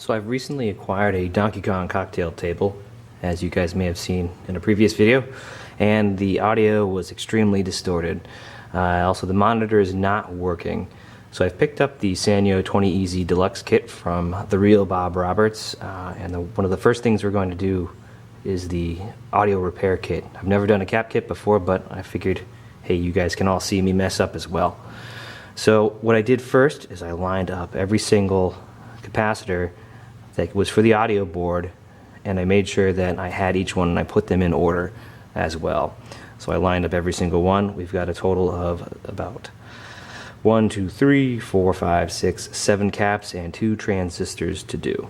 So I've recently acquired a Donkey Kong cocktail table, as you guys may have seen in a previous video, and the audio was extremely distorted. Also, the monitor is not working. So I've picked up the Sanyo 20EZ Deluxe Kit from the real Bob Roberts, and one of the first things we're going to do is the audio repair kit. I've never done a cap kit before, but I figured, hey, you guys can all see me mess up as well. So what I did first is I lined up every single capacitor that was for the audio board, and I made sure that I had each one and I put them in order as well. So I lined up every single one. We've got a total of about 1, 2, 3, 4, 5, 6, 7 caps and 2 transistors to do.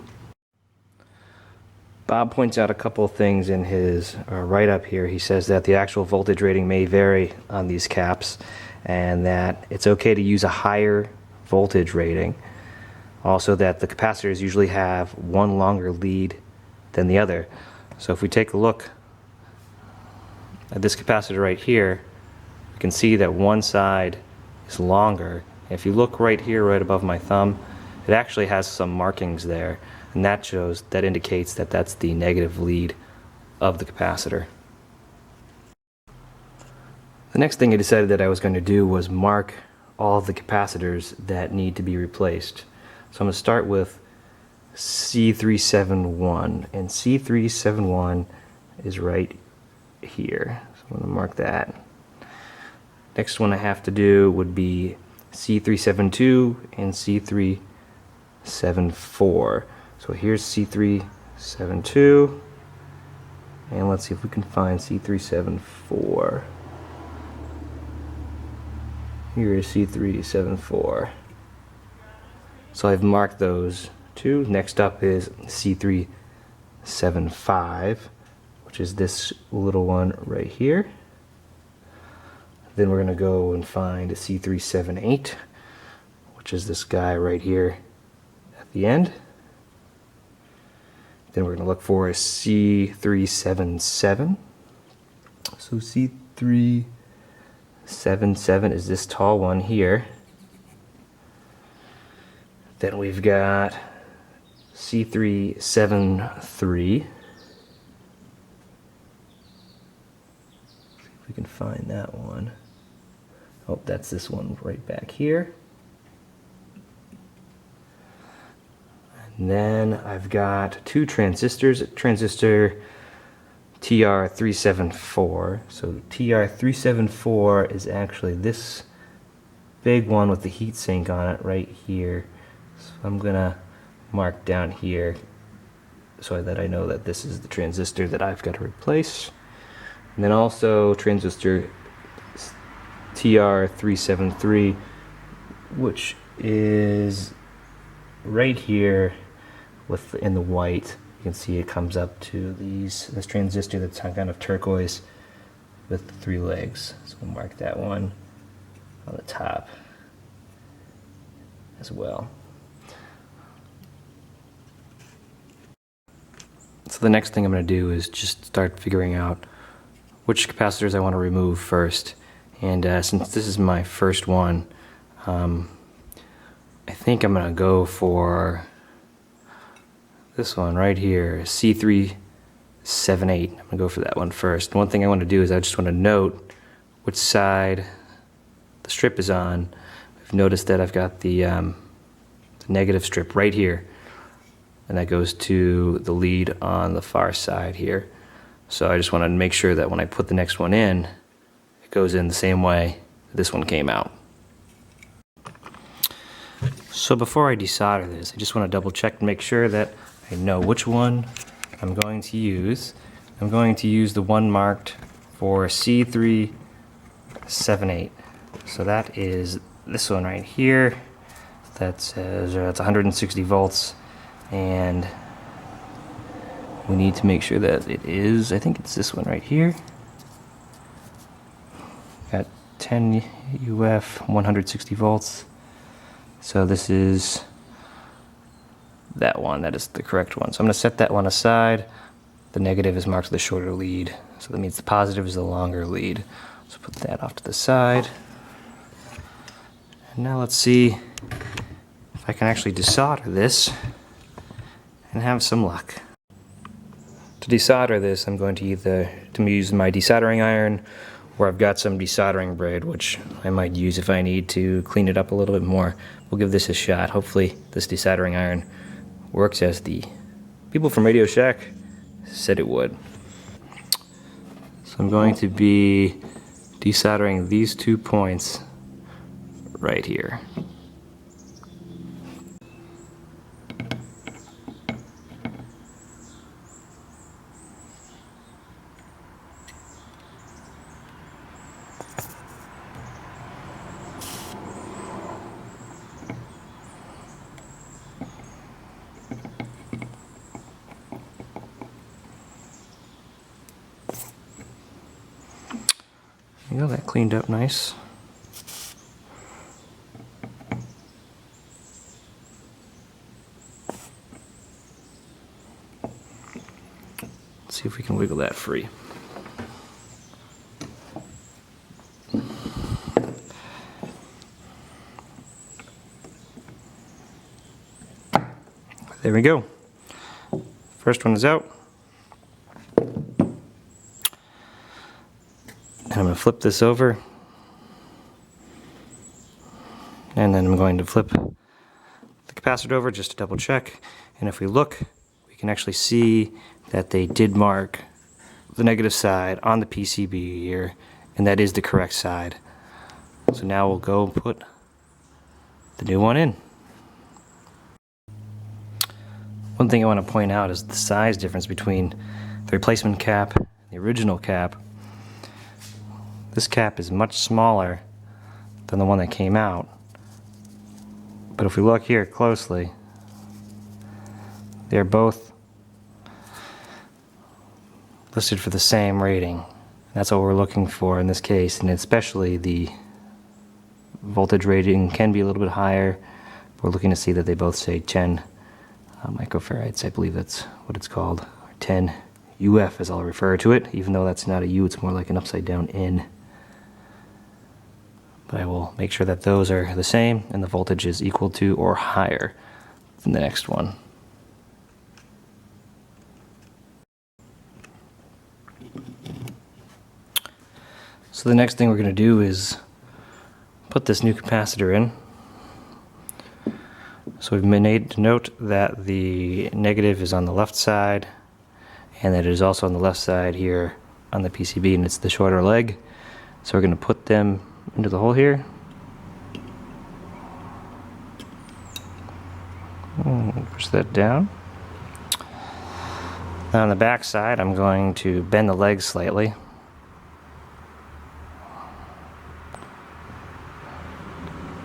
Bob points out a couple things in his write-up here. He says that the actual voltage rating may vary on these caps and that it's okay to use a higher voltage rating. Also that the capacitors usually have one longer lead than the other. So if we take a look at this capacitor right here, you can see that one side is longer. If you look right here, right above my thumb, it actually has some markings there, and that indicates that that's the negative lead of the capacitor. The next thing I decided that I was going to do was mark all of the capacitors that need to be replaced. So I'm going to start with C371, and C371 is right here. So I'm going to mark that. Next one I have to do would be C372 and C374. So here's C372, and let's see if we can find C374. Here is C374. So I've marked those two. Next up is C375, which is this little one right here. Then we're going to go and find a C378, which is this guy right here at the end. Then we're going to look for a C377. So C377 is this tall one here. Then we've got C373. See if we can find that one. Oh, that's this one right back here. And then I've got 2 transistors, transistor TR374. So TR374 is actually this big one with the heat sink on it right here. So I'm gonna mark down here so that I know that this is the transistor that I've got to replace. And then also transistor TR373, which is right here in the white. You can see it comes up to this transistor that's kind of turquoise with 3 legs. So we'll mark that one on the top as well. So the next thing I'm going to do is just start figuring out which capacitors I want to remove first. And since this is my first one, I think I'm going to go for this one right here, C378. I'm going to go for that one first. One thing I want to do is I just want to note which side the strip is on. I've noticed that I've got the negative strip right here, and that goes to the lead on the far side here. So I just want to make sure that when I put the next one in, it goes in the same way that this one came out. So before I desolder this, I just want to double check and make sure that I know which one I'm going to use. I'm going to use the one marked for C378. So that is this one right here. That says it's 160 volts, and we need to make sure that it is, I think it's this one right here. Got 10 UF, 160 volts. So this is that one, that is the correct one. So I'm going to set that one aside. The negative is marked with the shorter lead, so that means the positive is the longer lead. So put that off to the side. And now let's see if I can actually desolder this and have some luck. To desolder this, I'm going to either use my desoldering iron, or I've got some desoldering braid, which I might use if I need to clean it up a little bit more. We'll give this a shot. Hopefully this desoldering iron works as the people from Radio Shack said it would. So I'm going to be desoldering these 2 points right here. You know, that cleaned up nice. Let's see if we can wiggle that free. There we go. First one is out. And I'm going to flip this over, and then I'm going to flip the capacitor over just to double check. And if we look, we can actually see that they did mark the negative side on the PCB here, and that is the correct side. So now we'll go put the new one in. One thing I want to point out is the size difference between the replacement cap and the original cap. This cap is much smaller than the one that came out. But if we look here closely, they're both listed for the same rating. That's what we're looking for in this case, and especially the voltage rating can be a little bit higher. We're looking to see that they both say 10 microfarads. I believe that's what it's called, or 10 UF as I'll refer to it, even though that's not a U, it's more like an upside down N. But I will make sure that those are the same and the voltage is equal to or higher than the next one. So the next thing we're going to do is put this new capacitor in. So we've made note that the negative is on the left side and that it is also on the left side here on the PCB, and it's the shorter leg. So we're going to put them into the hole here. Push that down. Now on the back side, I'm going to bend the legs slightly.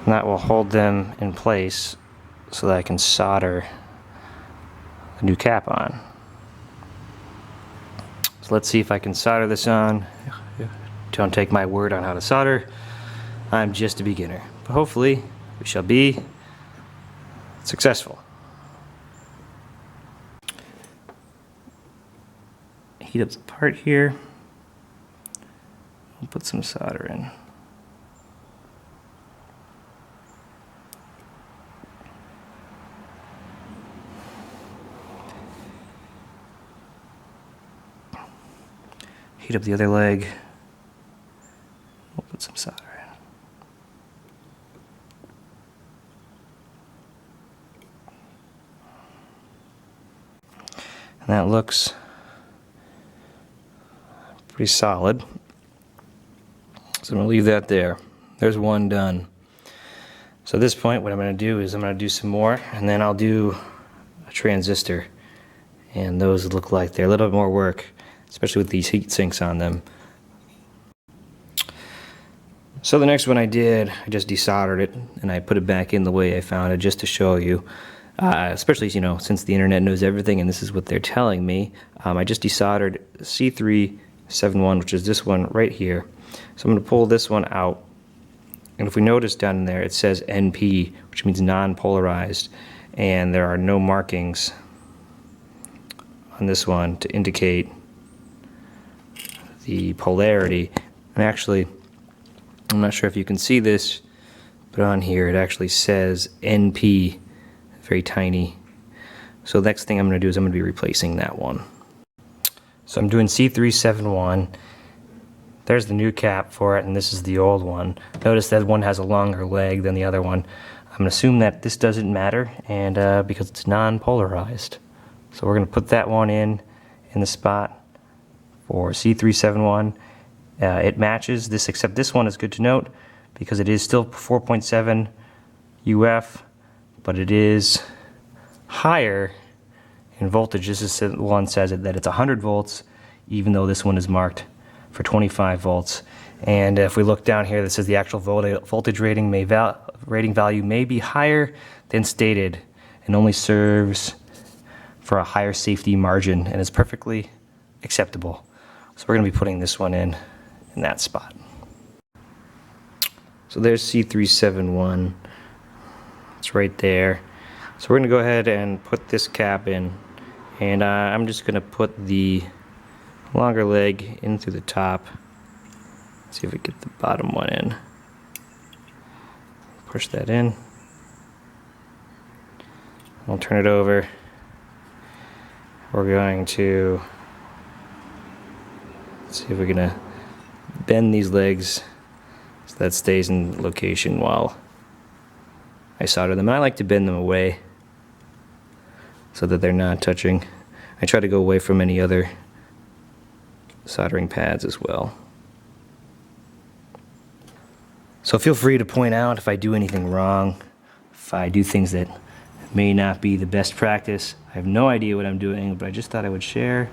And that will hold them in place so that I can solder the new cap on. So let's see if I can solder this on. Don't take my word on how to solder. I'm just a beginner. But hopefully we shall be successful. Heat up the part here. We'll put some solder in. Heat up the other leg. We'll put some solder in. And that looks pretty solid. So I'm going to leave that there. There's one done. So at this point, what I'm going to do is I'm going to do some more, and then I'll do a transistor. And those look like they're a little bit more work, especially with these heat sinks on them. So the next one I did, I just desoldered it and I put it back in the way I found it just to show you. Especially, you know, since the internet knows everything and this is what they're telling me. I just desoldered C371, which is this one right here. So I'm going to pull this one out. And if we notice down in there, it says NP, which means non-polarized. And there are no markings on this one to indicate the polarity. And actually, I'm not sure if you can see this, but on here it actually says NP, very tiny. So the next thing I'm going to do is I'm going to be replacing that one. So I'm doing C371. There's the new cap for it, and this is the old one. Notice that one has a longer leg than the other one. I'm going to assume that this doesn't matter, and because it's non-polarized. So we're going to put that one in the spot for C371. It matches this, except this one is good to note because it is still 4.7 UF, but it is higher in voltage. This is the one says that it's 100 volts, even though this one is marked for 25 volts. And if we look down here, this says the actual voltage rating value may be higher than stated and only serves for a higher safety margin, and is perfectly acceptable. So we're going to be putting this one in that spot. So there's C371. It's right there. So we're going to go ahead and put this cap in, and I'm just going to put the longer leg in through the top. See if we get the bottom one in. Push that in. We'll turn it over. We're going to see if we're gonna bend these legs so that stays in location while I solder them. And I like to bend them away so that they're not touching. I try to go away from any other soldering pads as well. So feel free to point out if I do anything wrong, if I do things that may not be the best practice. I have no idea what I'm doing, but I just thought I would share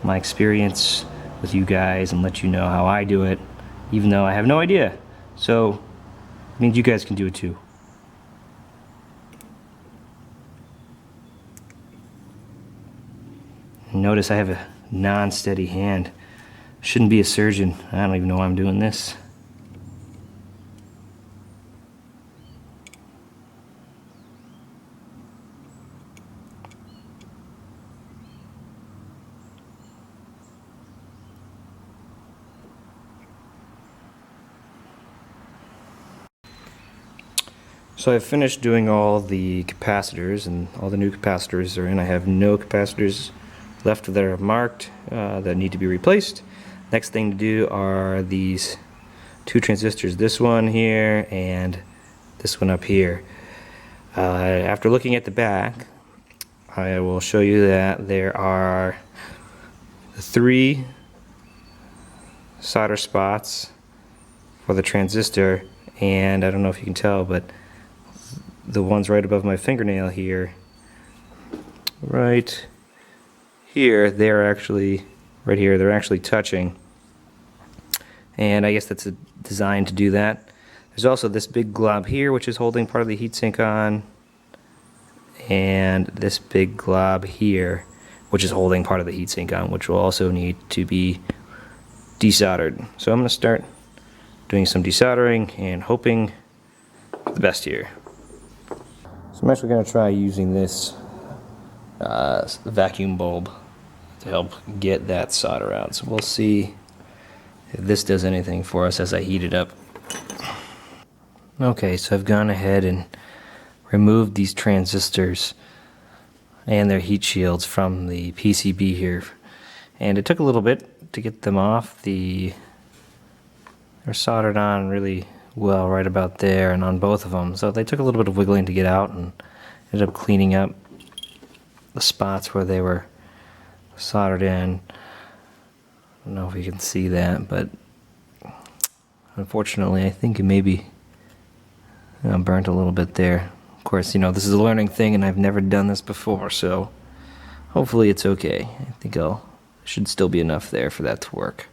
my experience with you guys and let you know how I do it, even though I have no idea. So it means you guys can do it too. Notice I have a non-steady hand. Shouldn't be a surgeon. I don't even know why I'm doing this. So I've finished doing all the capacitors, and all the new capacitors are in. I have no capacitors left that are marked that need to be replaced. Next thing to do are these two transistors, this one here and this one up here. After looking at the back, I will show you that there are 3 solder spots for the transistor, and I don't know if you can tell, but the ones right above my fingernail here, right here, they're actually right here, they're actually touching, and I guess that's designed to do that. There's also this big glob here which is holding part of the heatsink on, and this big glob here which is holding part of the heatsink on, which will also need to be desoldered. So I'm going to start doing some desoldering and hoping for the best here. So I'm actually going to try using this vacuum bulb to help get that solder out. So we'll see if this does anything for us as I heat it up. Okay, so I've gone ahead and removed these transistors and their heat shields from the PCB here. And it took a little bit to get them off. They're soldered on really well right about there and on both of them. So they took a little bit of wiggling to get out, and ended up cleaning up the spots where they were soldered in. I don't know if you can see that, but unfortunately I think it maybe burnt a little bit there. Of course, you know, this is a learning thing and I've never done this before, so hopefully it's okay. I think should still be enough there for that to work.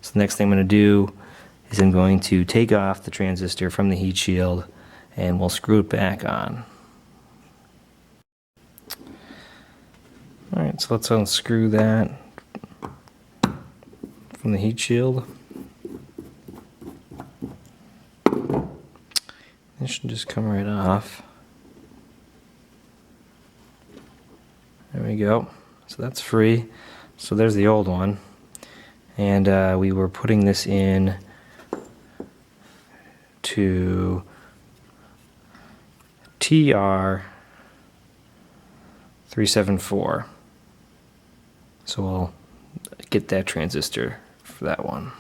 So the next thing I'm going to do is I'm going to take off the transistor from the heat shield and we'll screw it back on. Alright, so let's unscrew that from the heat shield. It should just come right off. There we go. So that's free. So there's the old one. And we were putting this in to TR374. So we'll get that transistor for that one.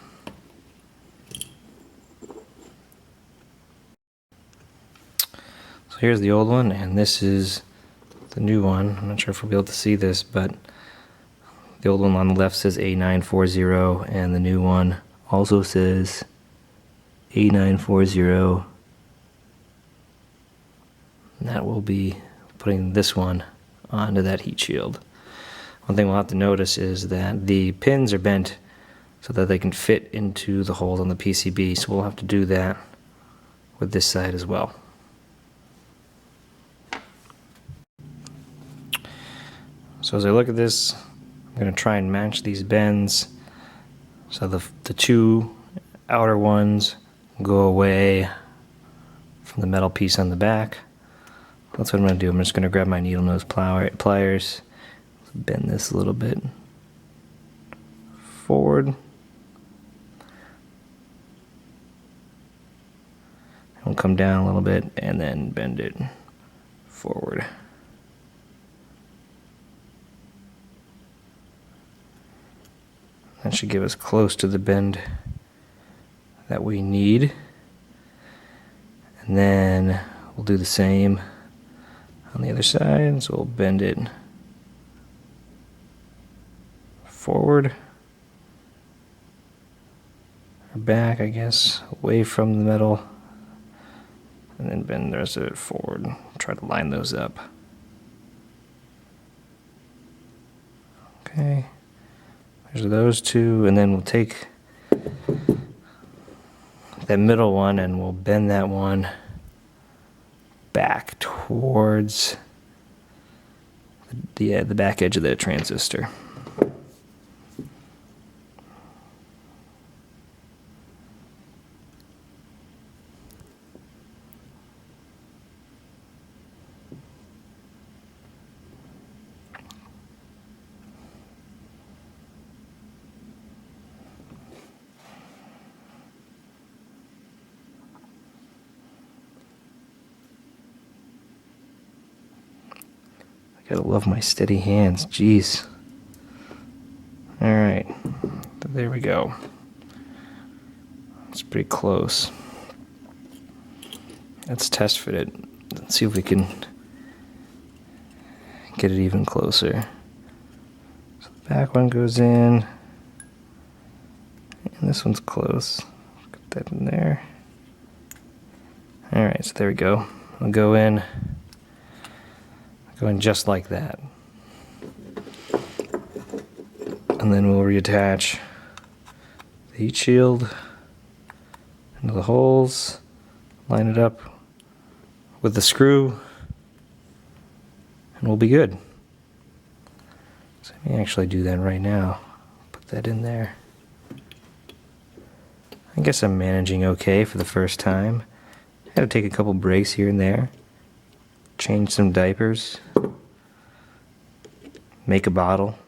So here's the old one, and this is the new one. I'm not sure if we'll be able to see this, but the old one on the left says A940, and the new one also says A940. And that will be putting this one onto that heat shield. One thing we'll have to notice is that the pins are bent so that they can fit into the holes on the PCB, so we'll have to do that with this side as well. So as I look at this, I'm going to try and match these bends so the two outer ones go away from the metal piece on the back. That's what I'm going to do. I'm just going to grab my needle nose pliers, bend this a little bit forward, and we'll come down a little bit and then bend it forward. That should give us close to the bend that we need. And then we'll do the same on the other side, so we'll bend it forward, or back, I guess, away from the metal, and then bend the rest of it forward. Try to line those up. Okay. There's those two, and then we'll take that middle one and we'll bend that one back towards the back edge of the transistor. Gotta love my steady hands, jeez. Alright, there we go. It's pretty close. Let's test fit it. Let's see if we can get it even closer. So the back one goes in, and this one's close. Put that in there. Alright, so there we go. I'll go in. Going just like that. And then we'll reattach the heat shield into the holes, line it up with the screw, and we'll be good. So let me actually do that right now. Put that in there. I guess I'm managing okay for the first time. I had to take a couple breaks here and there. Change some diapers, make a bottle,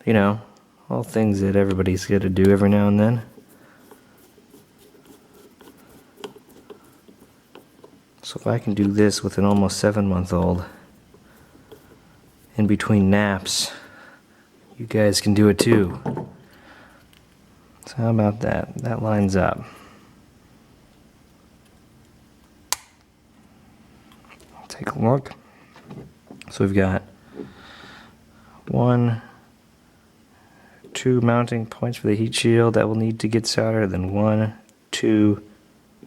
you know, all things that everybody's got to do every now and then. So if I can do this with an almost 7-month-old in between naps, you guys can do it too. So how about that? That lines up. Take a look. So we've got 1, 2 mounting points for the heat shield that will need to get soldered, then 1, 2,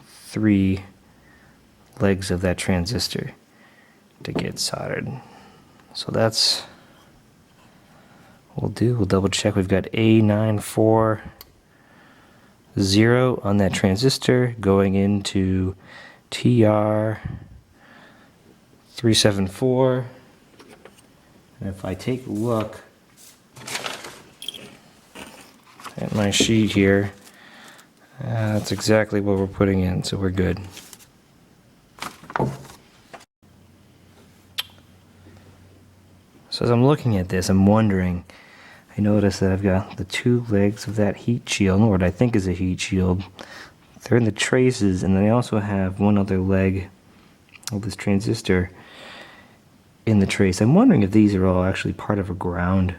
3 legs of that transistor to get soldered. So that's what we'll do. We'll double check. We've got A940 on that transistor going into TR374, and if I take a look at my sheet here, that's exactly what we're putting in, so we're good. So as I'm looking at this, I'm wondering, I notice that I've got the 2 legs of that heat shield, or what I think is a heat shield. They're in the traces, and then I also have one other leg of this transistor in the trace. I'm wondering if these are all actually part of a ground.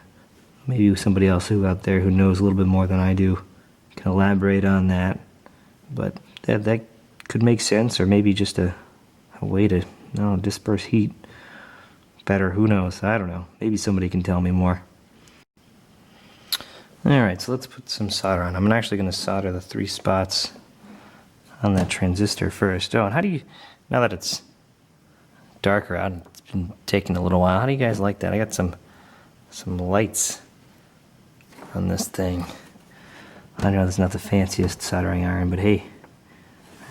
Maybe somebody else who out there who knows a little bit more than I do can elaborate on that. But that could make sense, or maybe just a way to disperse heat better. Who knows? I don't know. Maybe somebody can tell me more. Alright, so let's put some solder on. I'm actually going to solder the 3 spots on that transistor first. Oh, and how do you, now that it's darker out, it's been taking a little while, how do you guys like that? I got some lights on this thing. I know this is not the fanciest soldering iron, but hey,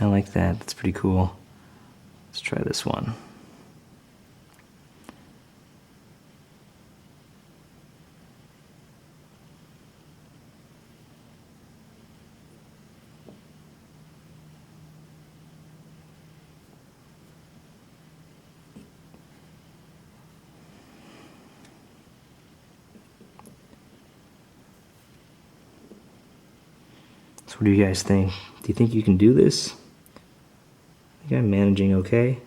I like that. It's pretty cool. Let's try this one. So what do you guys think? Do you think you can do this? I think I'm managing okay.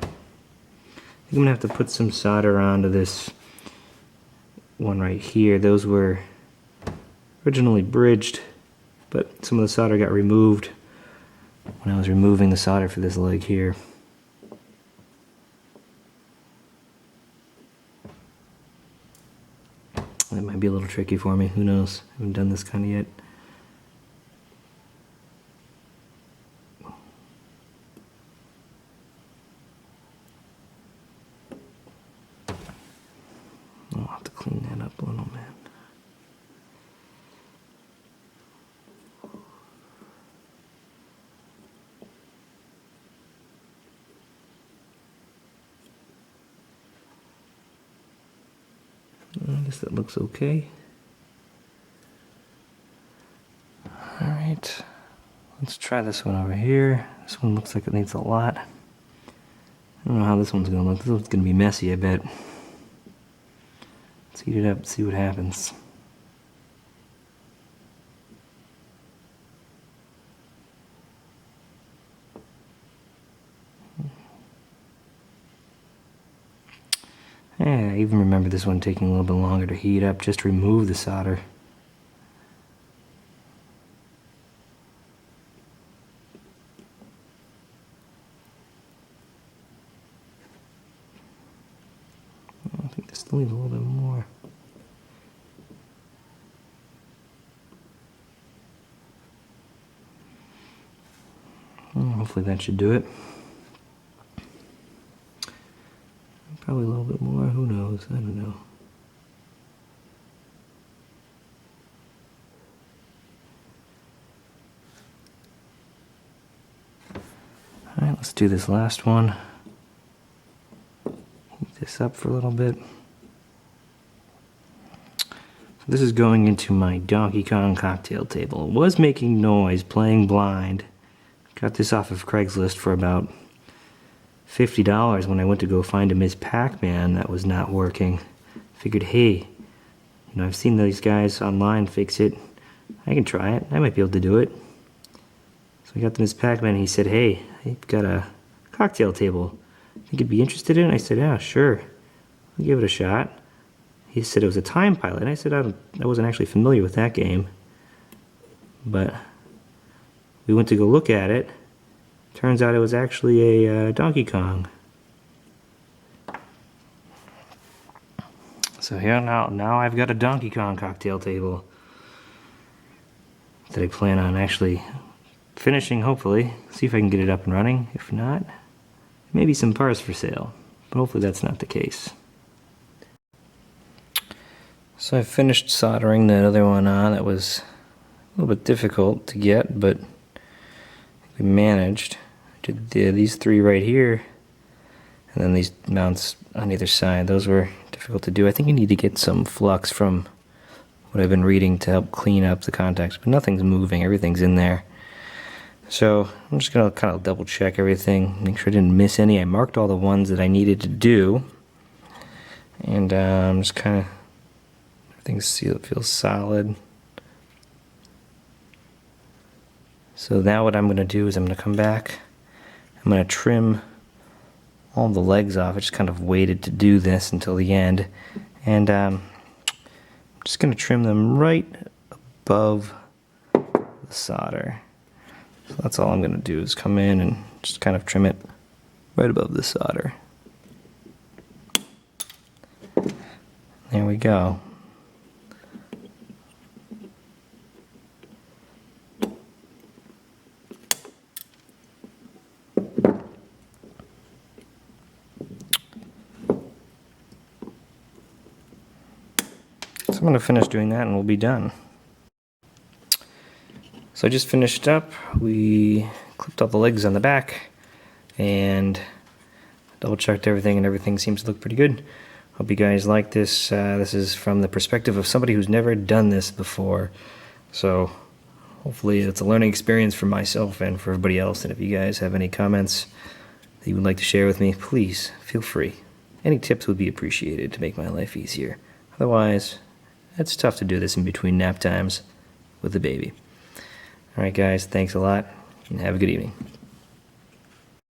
I think I'm gonna have to put some solder onto this one right here. Those were originally bridged, but some of the solder got removed when I was removing the solder for this leg here. That might be a little tricky for me, who knows? I haven't done this kind of yet. I'll have to clean that up a little bit. I guess that looks okay. Alright, let's try this one over here. This one looks like it needs a lot. I don't know how this one's going to look. This one's going to be messy, I bet. Let's heat it up and see what happens. Yeah, I even remember this one taking a little bit longer to heat up. Just remove the solder. I think this still needs a little bit more. Hopefully that should do it. Probably a little bit more, who knows, I don't know. Alright, let's do this last one. Heat this up for a little bit. So this is going into my Donkey Kong cocktail table. It was making noise, playing blind. Got this off of Craigslist for about $50 when I went to go find a Ms. Pac-Man that was not working. Figured, hey, I've seen these guys online fix it. I can try it. I might be able to do it. So I got the Ms. Pac-Man and he said, hey, I've got a cocktail table. Think you'd be interested in it? I said, yeah, sure. I'll give it a shot. He said it was a Time Pilot. And I said I wasn't actually familiar with that game. But we went to go look at it. Turns out it was actually a Donkey Kong. So here now I've got a Donkey Kong cocktail table that I plan on actually finishing, hopefully. See if I can get it up and running. If not, maybe some parts for sale. But hopefully that's not the case. So I finished soldering that other one on. That was a little bit difficult to get, but we managed. I did these 3 right here, and then these mounts on either side. Those were difficult to do. I think you need to get some flux from what I've been reading to help clean up the contacts, but nothing's moving, everything's in there. So I'm just going to kind of double check everything, make sure I didn't miss any. I marked all the ones that I needed to do, and I'm just kind of, everything feels solid. So now what I'm going to do is I'm going to come back, I'm going to trim all the legs off. I just kind of waited to do this until the end, and I'm just going to trim them right above the solder. So that's all I'm going to do is come in and just kind of trim it right above the solder. There we go. So I'm going to finish doing that and we'll be done. So I just finished up. We clipped all the legs on the back and double checked everything, and everything seems to look pretty good. Hope you guys like this. This is from the perspective of somebody who's never done this before. So hopefully it's a learning experience for myself and for everybody else. And if you guys have any comments that you would like to share with me, please feel free. Any tips would be appreciated to make my life easier. Otherwise, it's tough to do this in between nap times with the baby. Alright guys, thanks a lot and have a good evening.